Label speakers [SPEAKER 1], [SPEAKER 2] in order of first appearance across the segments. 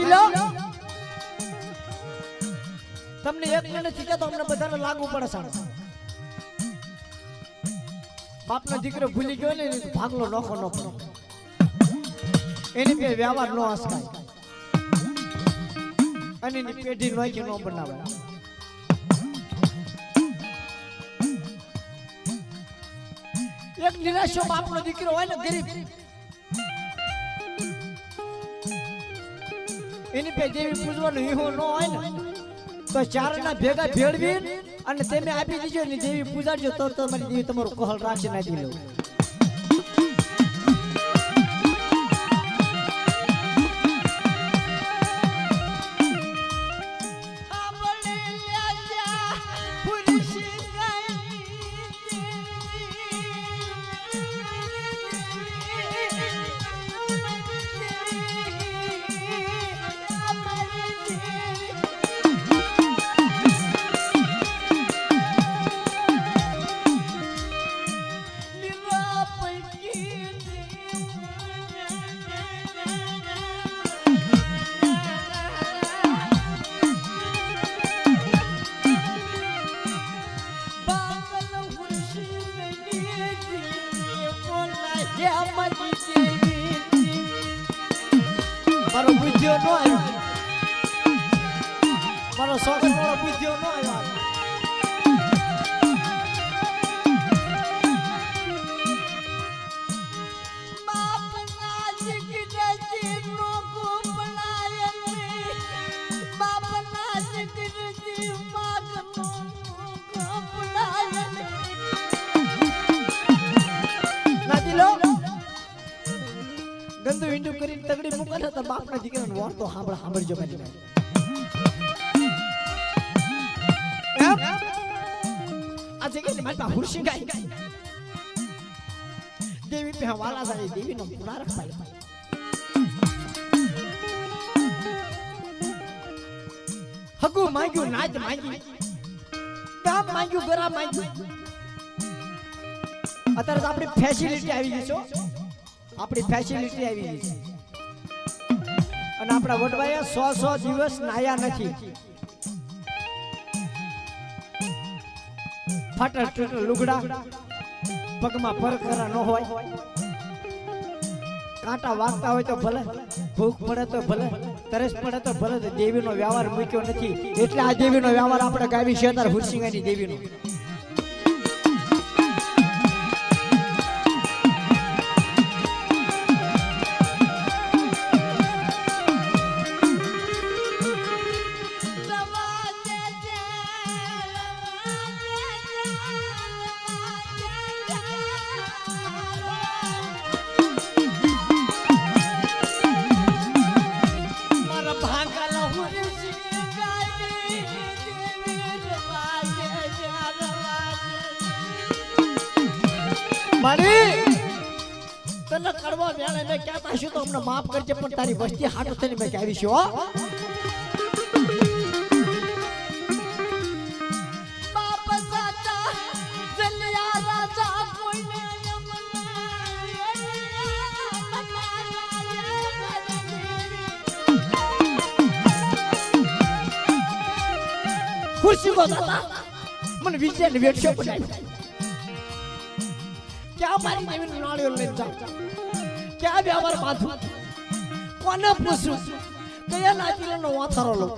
[SPEAKER 1] નાખી લો તમને એક મિનિટ થી તો અમને બધાને લાગુ પડે સાહેબ બાપનો દીકરો ભૂલી ગયો ને ભાગલો નોખો ન પડે એની પે વ્યવહાર નો હસકાય અને એની પેઢી નોખી નો બનાવે એક નિરાશો બાપનો દીકરો હોય ને ગરીબ એની પે દેવી પૂજવાનો હીહો ન હોય ને તો ચારના ભેગા ભેળવી અને તમે આપી દીજો ને દેવી પૂજાડજો તો તમારી દેવી તમારું કોહલ રાખી નાખી લો મારો બુદ્ધિઓ નો આવ્યો મારો શોખ મારો બુદ્ધિઓ નો આવ્યો ગંદુ ઈંડું કરીને તગડી મૂકે તો બાપના દીકરાનો વાર્તો સાંભળજો મારી એમ આ જગ્યાએ મારી પાસે હુરસી ગાય દેવી પે વાલા જાય દેવીનો પુનારક પાય હકુ માંગ્યું નાચ માંગી કામ માંગ્યું ગરા માંગ્યું અત્યારે તો આપણી ફેસિલિટી આવી ગઈ છે આપણી ફેસિલિટી આવી ગઈ છે અને આપણા વડવાએ 100 દિવસ નાયા નથી ફાટલ ટૂટલ લુગડા પગમાં પરખરા ન હોય કાંટા વાગતા હોય તો ભલે ભૂખ પડે તો ભલે તરસ પડે તો ભલે દેવીનો વ્યવહાર મૂક્યો નથી એટલે આ દેવીનો વ્યવહાર આપણે ગાવી છે તાર હુરસિંગાની દેવીનો મારી તને કડવા વેળે મે કહેતા છું તો અમને માફ કરજે પણ તારી વસ્તી હાટો થઈને મે આવી છું હો બાપ સાચા જલિયા રાજા કોઈને ખુરશી કો દાતા મને વિજય ને વેઠ્યો બનાવી क्या मारी देवी नालियों ले जाओ क्या व्यवहार बाधू कोने पूछूं कया नाचीलो नो वाथरो लो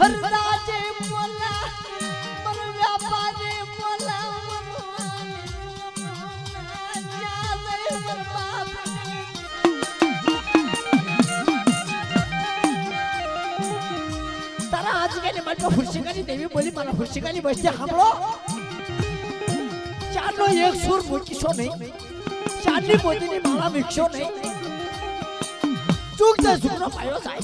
[SPEAKER 1] हरदाजे बोला पर व्यापारी बोला હુરશિકાની દેવી બોલી મારા હુરશિકાની વચ્ચે સાંભળો ચારનો એક સુર મૂકીશો નહીં ચારની પોતીની માળા વીખશો નહીં ચૂક જાય સુખનો પાયો જાય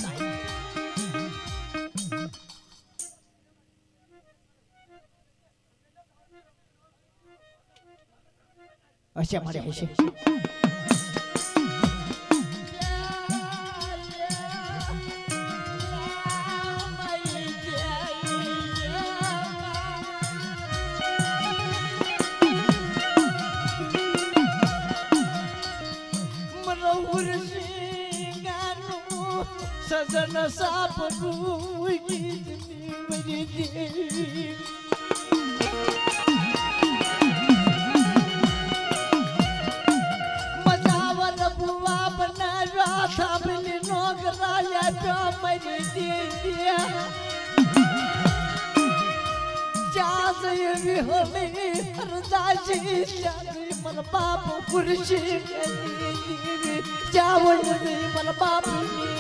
[SPEAKER 1] હશે મારે હશે સજન સાપ મજાવર બુવા બનાવ્યા થાંભલી નો કરાયા મારી દેવ્યા ચાસ એવી હમે હરદાજી ચાવી મન બાપ ખુરશી દેવી ચાવલ મન બાપ દેવી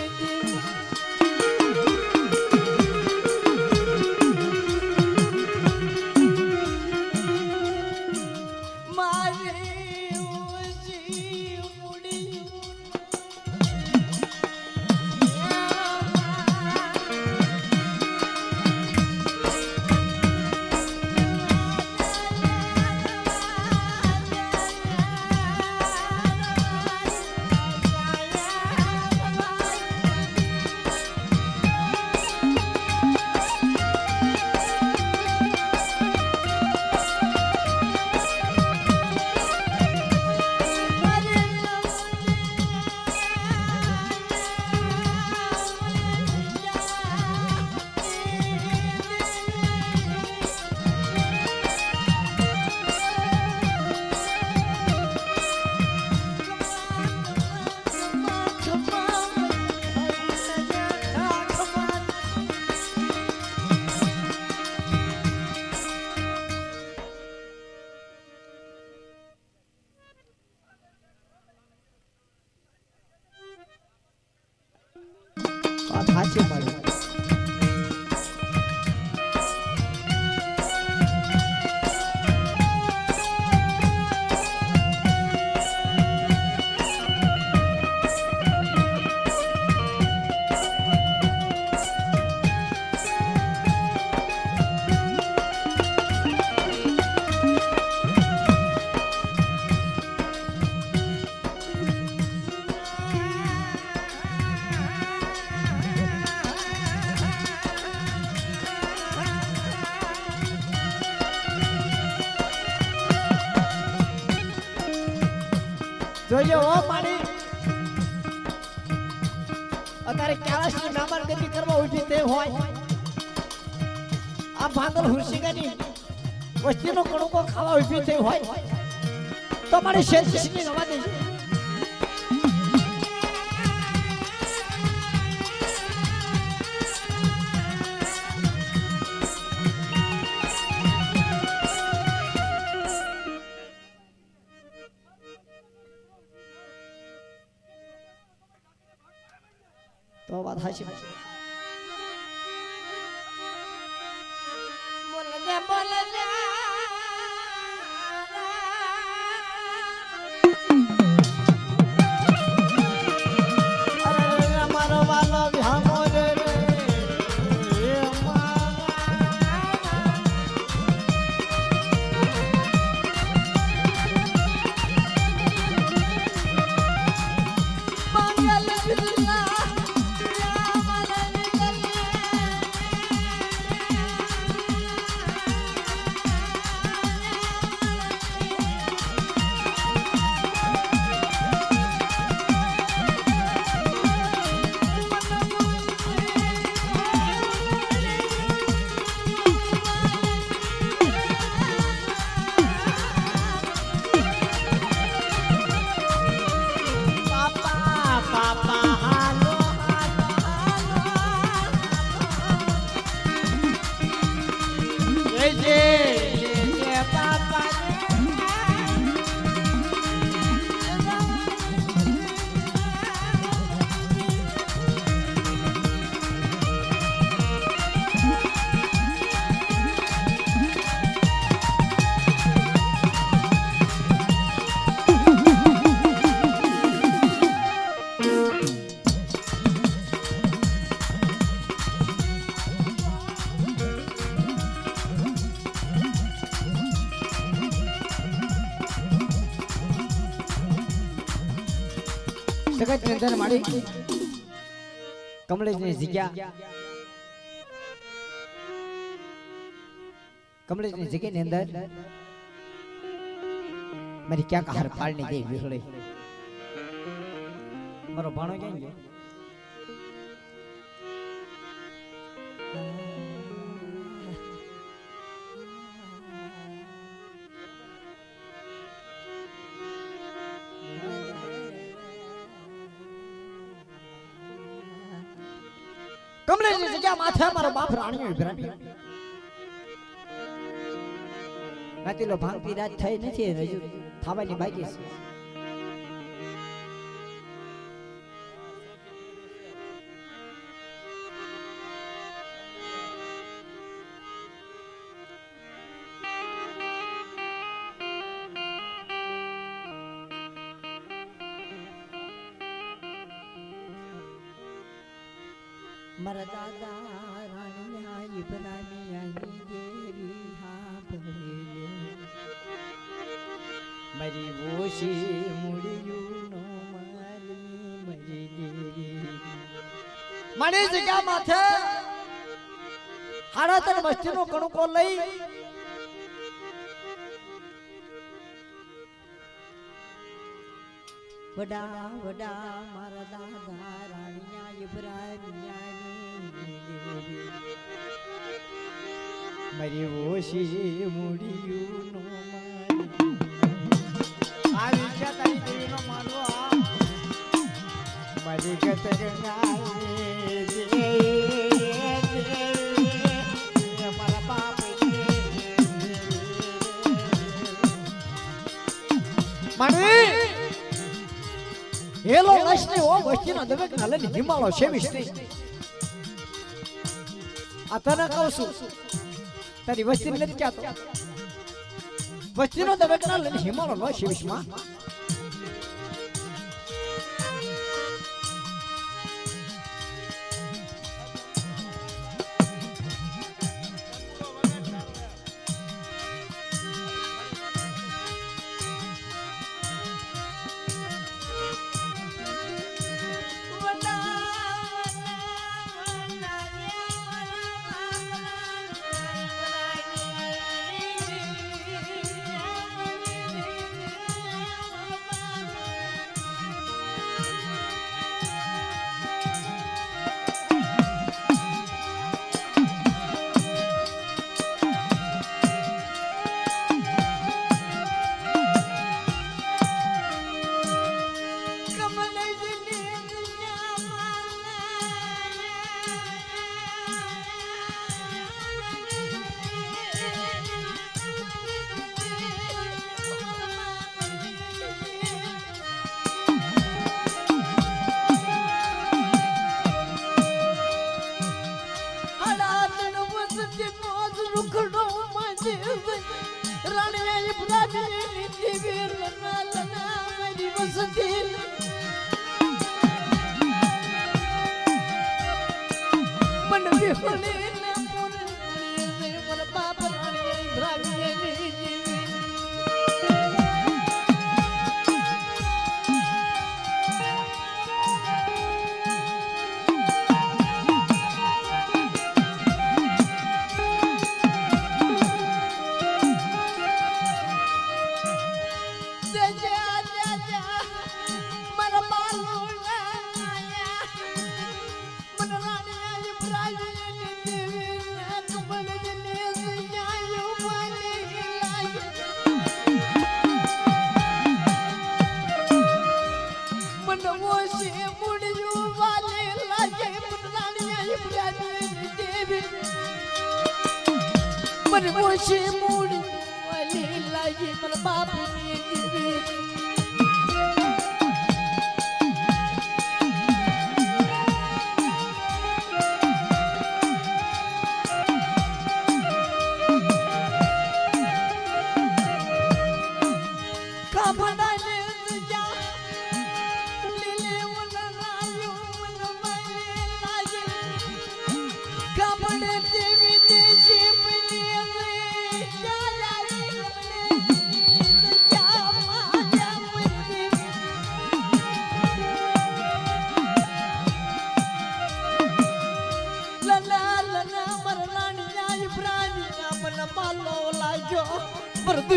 [SPEAKER 1] હાચી પાડી જોજો ઓ મારી અત્યારે કાળાશની નામગતિ કરવા ઉભી તે હોય આ ભાંગલ હુરશિકાની વસ્તીનો કણકો ખાવા ઉભી થઈ હોય તો મારી શેષની રવા દેજો તો વાત હાચી મારો વાલો વિહામો રે મંગલ જગત ની અંદર મારી કમલેશ ની જગ્યા કમલેશ ની જગ્યા ની અંદર મારી ક્યાંક હાર પાડની ગઈ વિહળે મારો ભાણો ક્યાં ગયો કમલેશ ની જગ્યા માથે મારો બાપ રાણીઓ વિભરાટી નાતીલો ભાંગતી રાત થઈ નથી હજુ થાવાની બાકી છે મારા દાદા રાણીયા ઇબ્રાની આઈ દેવી હા ભલે મારી ઓશી મુડિયું નો મારી મરી દેવી મારી જગ્યા માથે હાડા તર વસ્તીનો કણકો લઈ વડા વડા મારા દાદા રાણીયા ઇબ્રાની મારી ઓશી મુડિયું નો આ વિચાર તારી દેવી નો માનવો મારી ગત મારી હેલો લક્ષ્મી ઓ વસ્તીના દવેક ના લઈને હિમાળો સેવીશ નહીં આ તને કહું છું તારી વસ્તી નથી કહેતો વસ્તીનો દવેક ના લઈને હિમાળો નો સેવીશ માં ઓછી મૂડી વાલી લાગી મને બાપની દેવી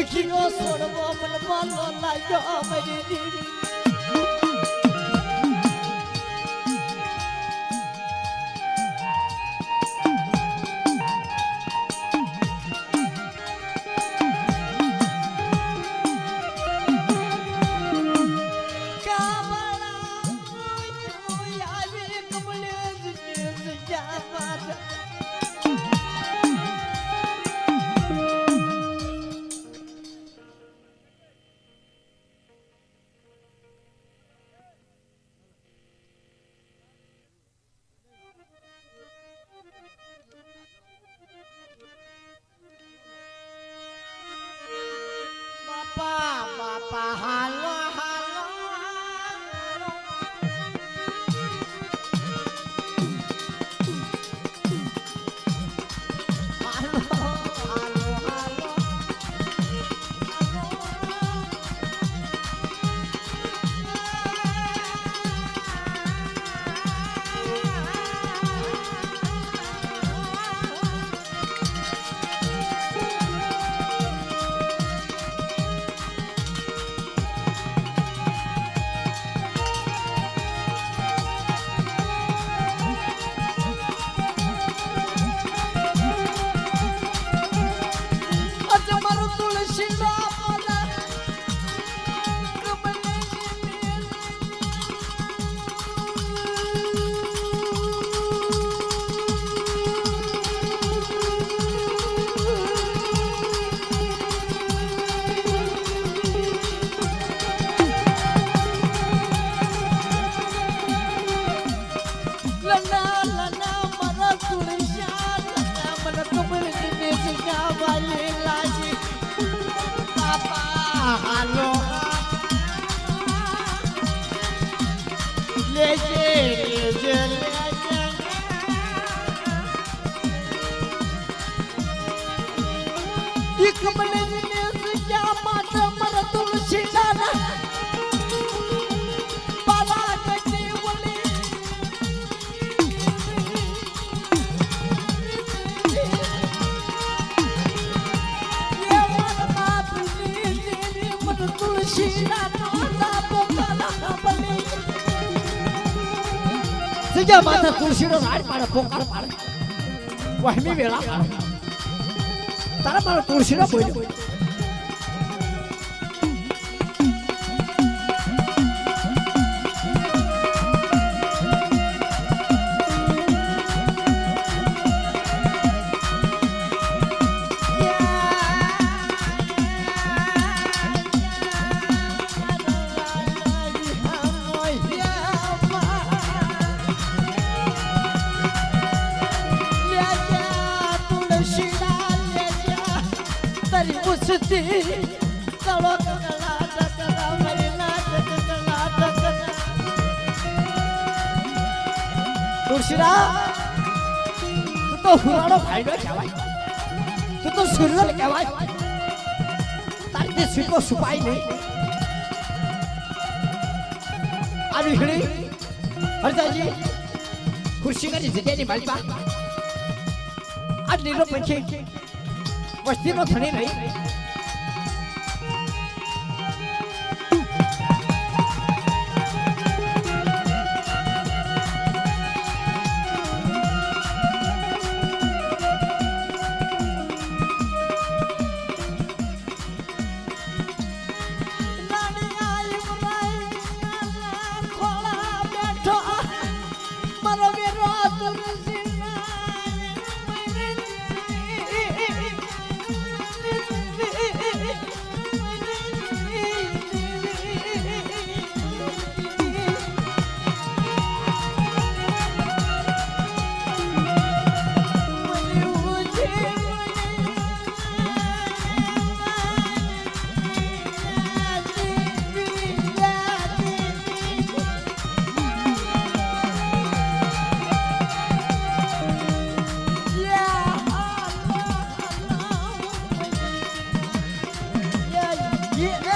[SPEAKER 1] શીખ્યો છોડવો મન બોલો લાગ્યો મારી દીવી બાપા હાલો હાલો સજા માથા તુલસીનો રાડ પાડે પોકાર પાડે વહમી વેળા પાડે તારા મારો તુલસીનો બોલ્યો તુલસીરા તું તો હુરાડો ભાઈડો કહેવાય તું તો સુરલ કહેવાય તારી તે સીટો છુપાઈ નહીં આ વિહળી હરદાજી ખુરશી કરી જગ્યાની માલપા આજ લીલો પંખી વસ્તીનો ધણી રહી Yeah.